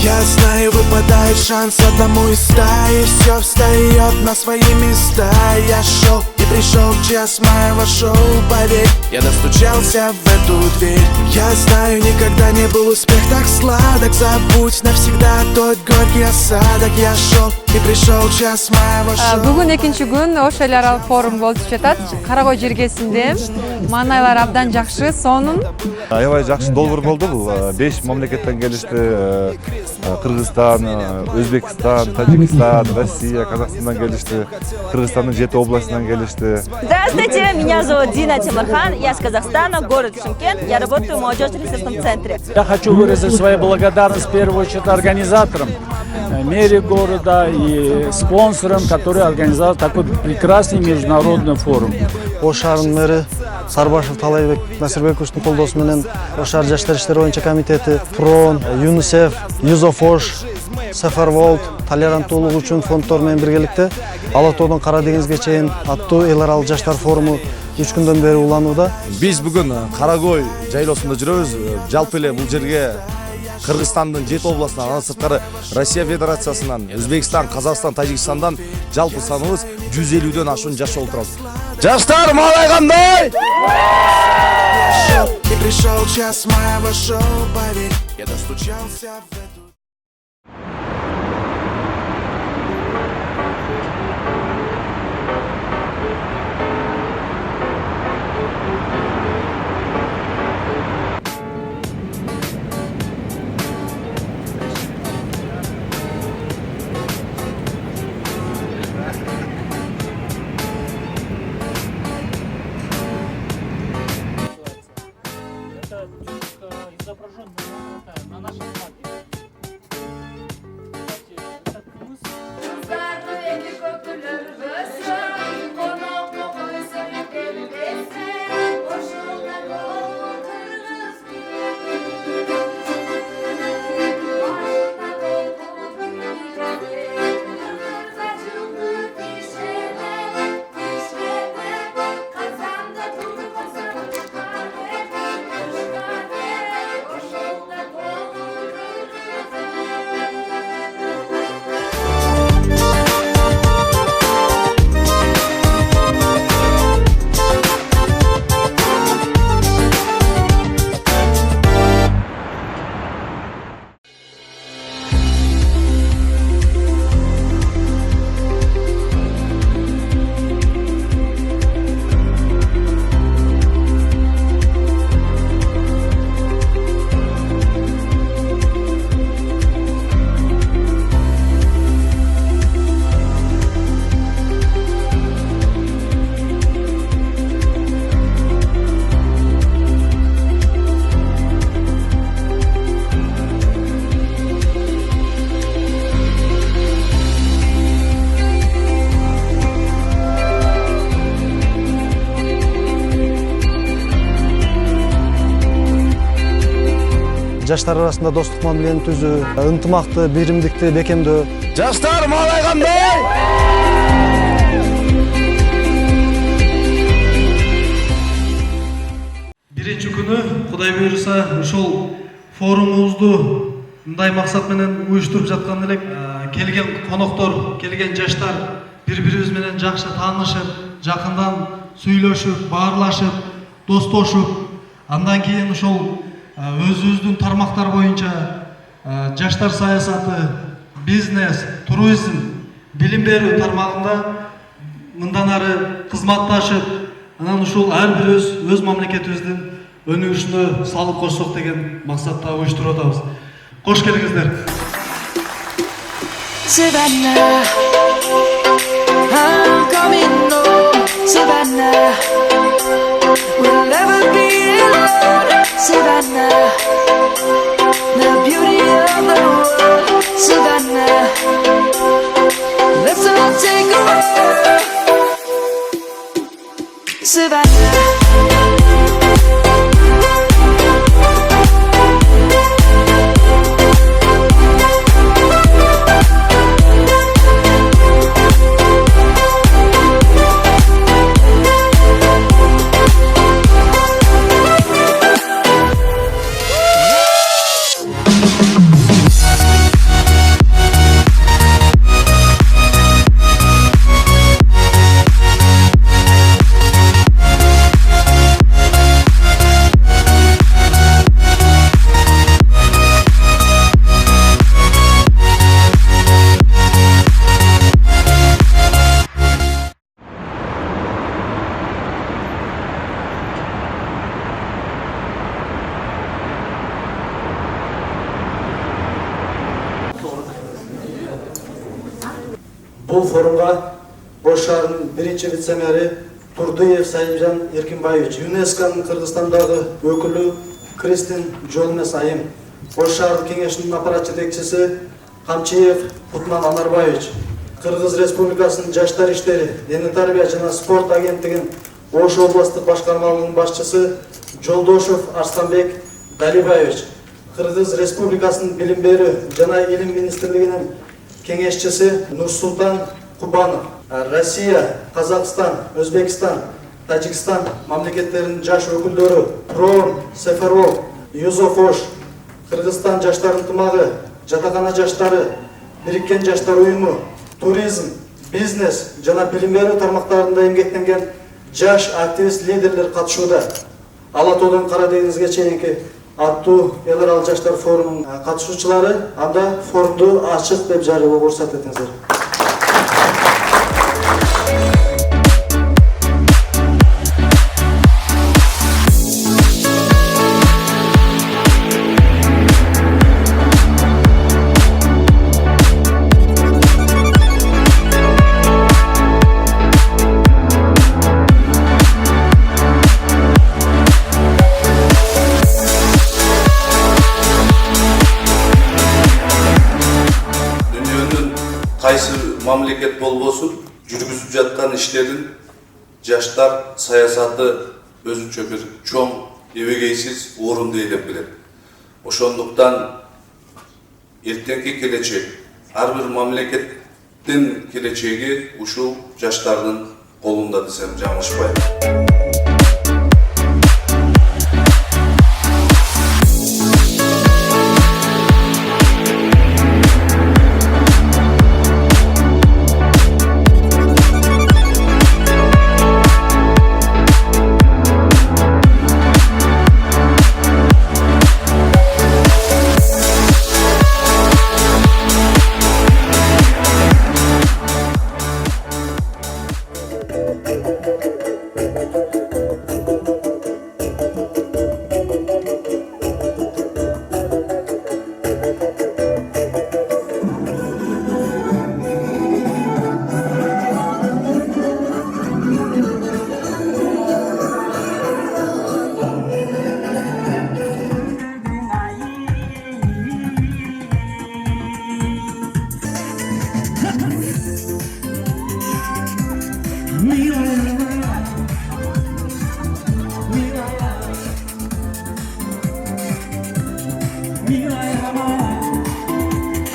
Я знаю, выпадает шанс одному из стаи. Все встает на свои места. Я шел и пришел час моего шоу. Поверь, я достучался в эту дверь. Я знаю, никогда не был успех так сладок. Забудь навсегда тот горький осадок. Я шел и пришел час моего шоу. Бүгін екінші күн Ош эл аралык форум болуп жатат. Карагой жергесинде маанайлар абдан жакшы. Сонун аябай жакшы долбоор болду. Бул 5 мамлекеттен келишти. Кыргызстан, Өзбекстан, Таджикистан, Россия, Казахстандан келишти. Кыргызстандын 7 областынан келишти. Здравствуйте, меня зовут Дина Тимурхан, я из Казахстана, город Шымкент, я работаю в молодежно-ресурсном центре. Я хочу выразить свою благодарность в первую очередь организаторам, мэре города и спонсорам, которые организовали такой прекрасный международный форум. Ош шаарынын мэри Сарбашев Талайбек Насирбековичтин колдоосу менен Ош шаар жаштар иштери боюнча комитети, ПРОН, ЮНИСЕФ, Youth of Osh, Сафар World толеранттуулук үчүн фонддор менен биргеликте Ала тоодон Кара деңизге чейин аттуу эл аралык жаштар форуму 3 күндөн бери уланууда. Биз бүгүн Карагой жайлоосунда жүрөбүз. Жалпы эле бул жерге Кыргызстандын 7 областынан, андан сырткары Россия Федерациясынан, Өзбекстан, Казакстан, Тажикстандан жалпы саныбыз 150дөн ашуун жаш болуп турабыз. Жаштар маалайгандай! И пришел час моего шоу, поверь, я достучался в эту. Изображен на нашем флаге. Этот мыс. Жаштар арасында достук мамилени түзүү, ынтымакты, биримдикти бекемдөө. Жаштар маалайгандай! Биринчи күнү Кудай буйруса ушул форумубузду мындай максат менен уюштуруп жаткан элек. Келген коноктор, келген жаштар бири-бирибиз менен жакшы таанышып, жакындан сүйлөшүп, баарлашып, достошуп, андан кийин ушул өзүбүздүн тармактар боюнча жаштар саясаты, бизнес, туризм, билим берүү тармагында мындан ары кызматташып, анан ушул ар бирибиз өз мамлекетибиздин өнүгүшүнө салып кошсок деген максатта уюштуруп атабыз. Кош келиңиздер. Savannah, I'm coming home. Savannah, we'll never be alone. Savannah, the beauty of the world. Savannah, let's all take a walk. Savannah. Бул форумга Ош шаарынын биринчи вице-мэри Турдыев Сайымжан Эркинбаевич, ЮНЕСКОнун Кыргызстандагы өкүлү Кристин Жолмес Айым, Ош шаардык кеңешинин аппарат жетекчиси Камчиев Кутман Анарбаевич, Кыргыз Республикасынын Жаштар иштери, дене тарбия жана спорт агенттигинин Ош областтык башкармалыгынын башчысы Жолдошев Арсланбек Далибаевич, Кыргыз Республикасынын Билим берүү жана Илим министрлигинин кеңешчиси Нурсултан Кубанов, Россия, Казакстан, Өзбекстан, Тажикстан мамлекеттеринин жаш өкүлдөрү, ПРООН, СФРО, ЮЗОФОШ, Кыргызстан жаштар ынтымагы, жатакана жаштары, Бириккен жаштар уюму, туризм, бизнес жана билим берүү тармактарында эмгектенген жаш активист лидерлер катышууда. Ала тоодон Кара деңизге чейинки аттуу эл аралык жаштар форумунун катышуучулары анда форумду ачык деп жарыялап уруксат этиңиздер. Кайсы мамлекет болбосун жүргүзүп жаткан иштерин жаштар саясаты өзүнчө бир чоң эбегейсиз орунду ээлеп келет. Ошондуктан эртеңки келечек, ар бир мамлекеттин келечеги ушул жаштардын колунда десем жаңылышпайм.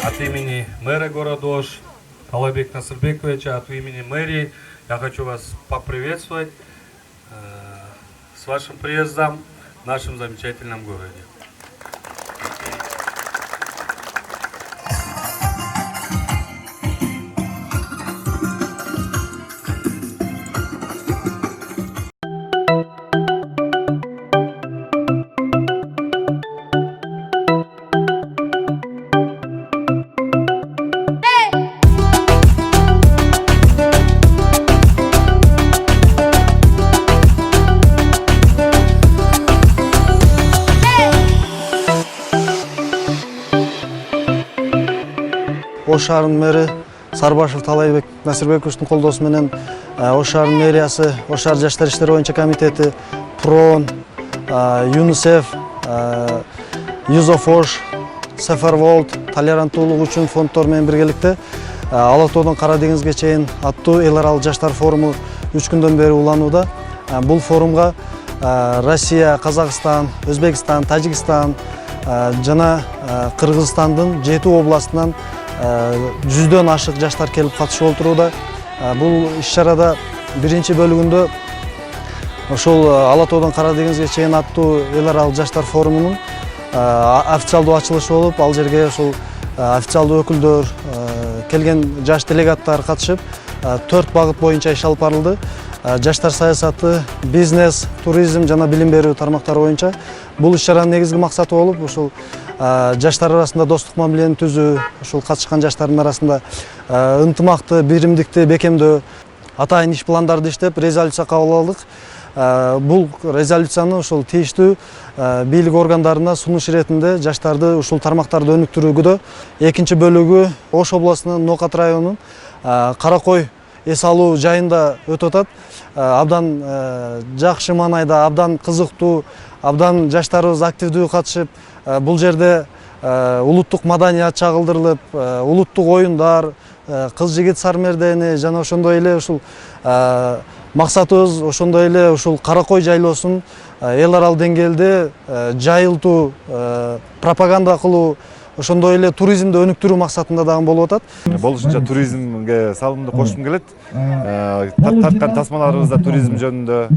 От имени мэра города Ош Талайбека Насырбековича, от имени мэрии я хочу вас поприветствовать с вашим приездом в нашем замечательном городе. Ош шаарынын мэри Сарбашев Талайбек Насырбековичтин колдоосу менен Ош шаарынын мэриясы, Ош шаар жаштар иштери боюнча комитети, ПРООН, ЮНИСЕФ, ЮЗОФОШ, СФР, толеранттуулук үчүн фонддор менен биргеликте Ала тоодон Кара деңизге чейин аттуу эл аралык жаштар форуму 3 күндөн бери уланууда. Бул форумга Россия, Казакстан, Өзбекстан, Тажикстан жана Кыргызстандын 7 областынан 100дөн ашык жаштар келип катышып отурууда. Бул иш-чарада биринчи бөлүгүндө ошол Ала тоодон Кара деңизге чейин аттуу эл аралык жаштар форумунун официалдуу ачылышы болуп, ал жерге ошол официалдуу өкүлдөр, келген жаш делегаттар катышып, 4 багыт боюнча иш алып барылды. Жаштар саясаты, бизнес, туризм жана билим берүү тармактары боюнча. Бул иш-чаранын негизги максаты болуп, ошол жаштар арасында достук мамилени түзүү, ошол катышкан жаштардын арасында ынтымакты, биримдикти бекемдөө, атайын иш пландарды иштеп, резолюция кабыл алдык. Бул резолюцияны ошол тийиштүү бийлик органдарына сунуш иретинде жаштарды ушул тармактарды өнүктүрүүгө. Экинчи бөлүгү Ош областынын Нокат районунун Каракой эс алуу жайында өтүп атат. Абдан жакшы маанайда, абдан кызыктуу, абдан жаштарыбыз активдүү катышып, бул жерде улуттук маданият чагылдырылып, улуттук оюндар, кыз жигит сармердени жана ошондой эле ушул максатыбыз ошондой эле ушул Каракой жайлоосун эл аралык деңгээлде жайылтуу, пропаганда кылуу, ошондой эле туризмди өнүктүрүү максатында дагы болуп атат. Болушунча туризмге салымды кошкум келет. Тарткан тасмаларыбызда туризм жөнүндө.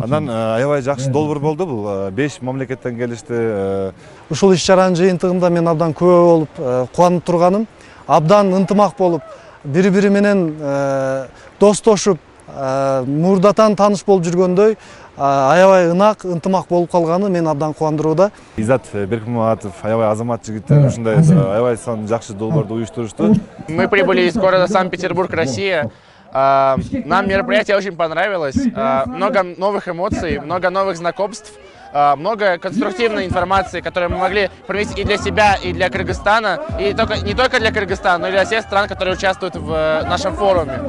Анан аябай жакшы долбоор болду бул. 5 мамлекеттен келишти. Ушул иш-чаранын жыйынтыгында мен абдан күбө болуп, кубанып турганым, абдан ынтымак болуп, бири-бири менен достошуп, мурдатан тааныш болуп жүргөндөй аябай ынак, ынтымак болуп калганы мени абдан кубандырууда. Изат Беркмаматов, аябай азамат жигиттер ушундай аябай жакшы долбоорду уюштурушту. Мы прибыли из города Санкт-Петербург, Россия. Нам мероприятие очень понравилось. Много новых эмоций, много новых знакомств, много конструктивной информации, которую мы могли провести и для себя, и для Кыргызстана, и не только для Кыргызстана, но и для всех стран, которые участвуют в нашем форуме.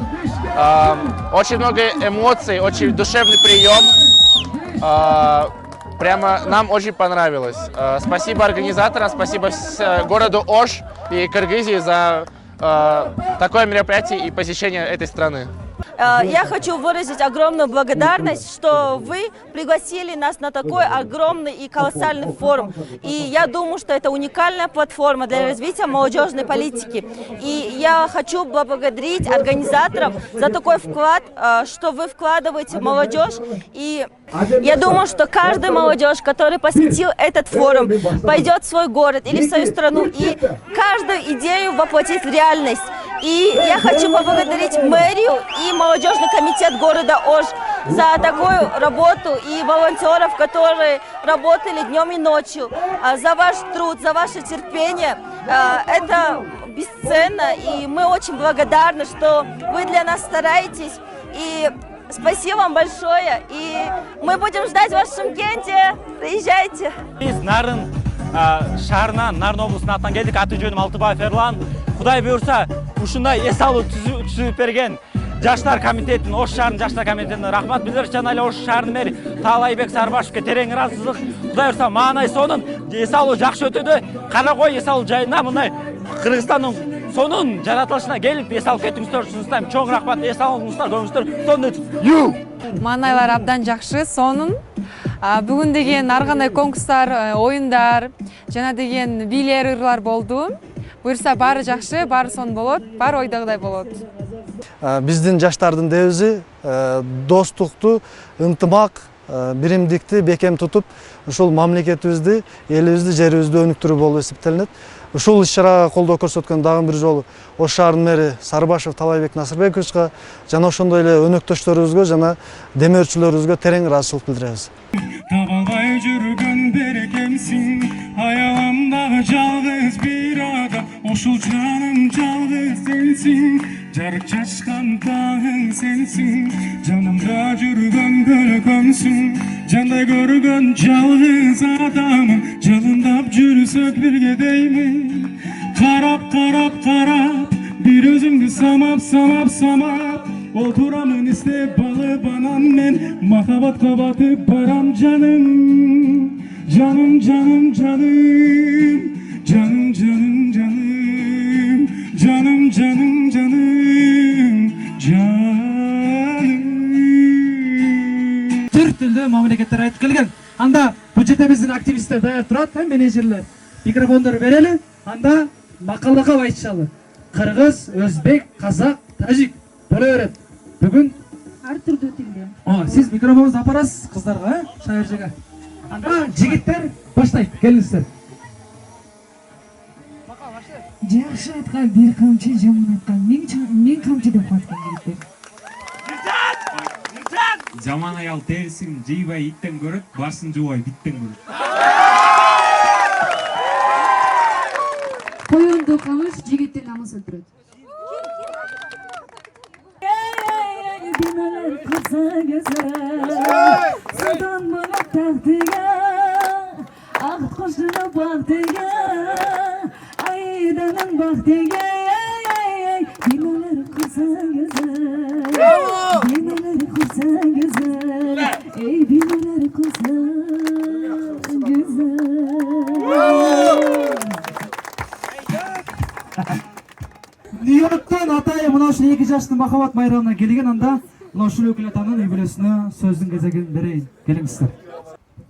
Очень много эмоций, очень душевный прием. Прямо нам очень понравилось. Спасибо организаторам, спасибо городу Ош и Кыргызии за такое мероприятие и посещение этой страны. Я хочу выразить огромную благодарность, что вы пригласили нас на такой огромный и колоссальный форум. И я думаю, что это уникальная платформа для развития молодежной политики. И я хочу поблагодарить организаторов за такой вклад, что вы вкладываете в молодежь. И я думаю, что каждая молодежь, которая посетил этот форум, пойдет в свой город или в свою страну и каждую идею воплотит в реальность. И я хочу поблагодарить мэрию и молодежный комитет города Ош за такую работу и волонтеров, которые работали днем и ночью, за ваш труд, за ваше терпение. Это бесценно, и мы очень благодарны, что вы для нас стараетесь. И спасибо вам большое, и мы будем ждать вас в Шымкенте. Приезжайте. Biz Nарын шаарынан, Нарын облусунун атынан келдик. Аты жөнүм Алтыбаев Эрлан. Кудай буюрса, ушундай эс алуу түзүп берген Жаштар комитетин, Ош шаарынын Жаштар комитетине рахмат билдириш жана эле Ош шаарынын мэри Таалайбек Сарбашевке терең ыраазычылык. Кудай буюрса, маанай сонун эс алуу жакшы өтөдү. Каракой эс алуу жайына мындай Кыргызстандын сонун жаратылышына келип эс алып кетиңиздер үчүн сузтайм. Чоң рахмат, эс алыңыздар, көңүңүздөр сонун өтсүн. Маанайлар абдан жакшы, сонун. Бүгүн деген ар кандай конкурстар, оюндар, жана деген бийлер, ырлар болду. Буюрса баары жакшы, баары сонун болот, баары ойдогудай болот. Биздин жаштардын дебизи достукту, ынтымак, биримдикти бекем тутуп, ушул мамлекетибизди, элибизди, жерибизди өнүктүрүү болуп эсептелинет. Ушул иш-чарага колдоо көрсөткөн дагы бир жолу Ош шаарынын мэри Сарбашев Талайбек Насырбековичке жана ошондой эле өнөктөштөрүбүзгө жана демөөрчүлөрүбүзгө терең ыраазычылык билдиребиз. Табалбай жүргөн берекемсиң, аяламдагы жалгыз бир адам, ушул жаным жалгыз сенсиң, жарык чачкан тагың сенсиң, жанымда жүргөн көлөкөмсүң, жандай көргөн жалгыз адамым, жылындап жүрсөк бирге деймин, карап карап карап, бир өзүңдү самап, отурамын издеп балы банан мен, махабатка батып барам жаным, жаным, жаным, жаным, жаным, жаным, жаным, жаным, жаным, жаным, жаным. Түрк тилде мамлекеттер айтып келген. Анда бул жерде биздин активисттер даяр турат, менеджерлер. Микрофондорду берели, анда макалакап айтышалы. Кыргыз, өзбек, казак, тажик боло берет. Бүгүн ар түрдүү тилде. Сиз микрофонду апарасыз кыздарга, шаяржага. Анда жигиттер баштайт, келиңиздер. Жакшы айткан бир камчы, жаман айткан миң камчы деп аткан жигиттер. Жаман аял терисин жыйбай иттен көрөт, башын жуубай биттен көрөт. Коюнду камыш жигиттин намысын өлтүрөт. Dimeler kısa güzel, sudan balık tahtıya, ah kuşuna baktıya, aydanın baktıya, dimeler kısa kursan güzel. Bilmeleri kursan güzel. Ey bilmeleri kursan güzel. Нью-Йорктан атайы мына ушул 2 жаштын махабат майрамына келген анда мына ушул өкүл атанын үй бүлөсүнө сөздүн кезегин берейин. Келиңиздер.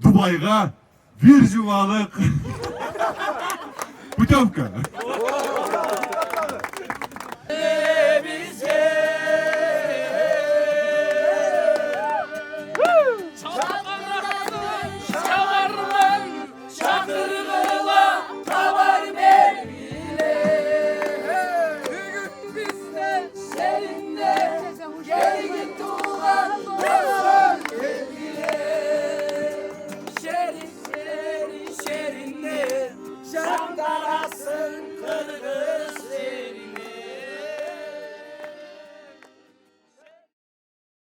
Дубайга бир жубалык путевка.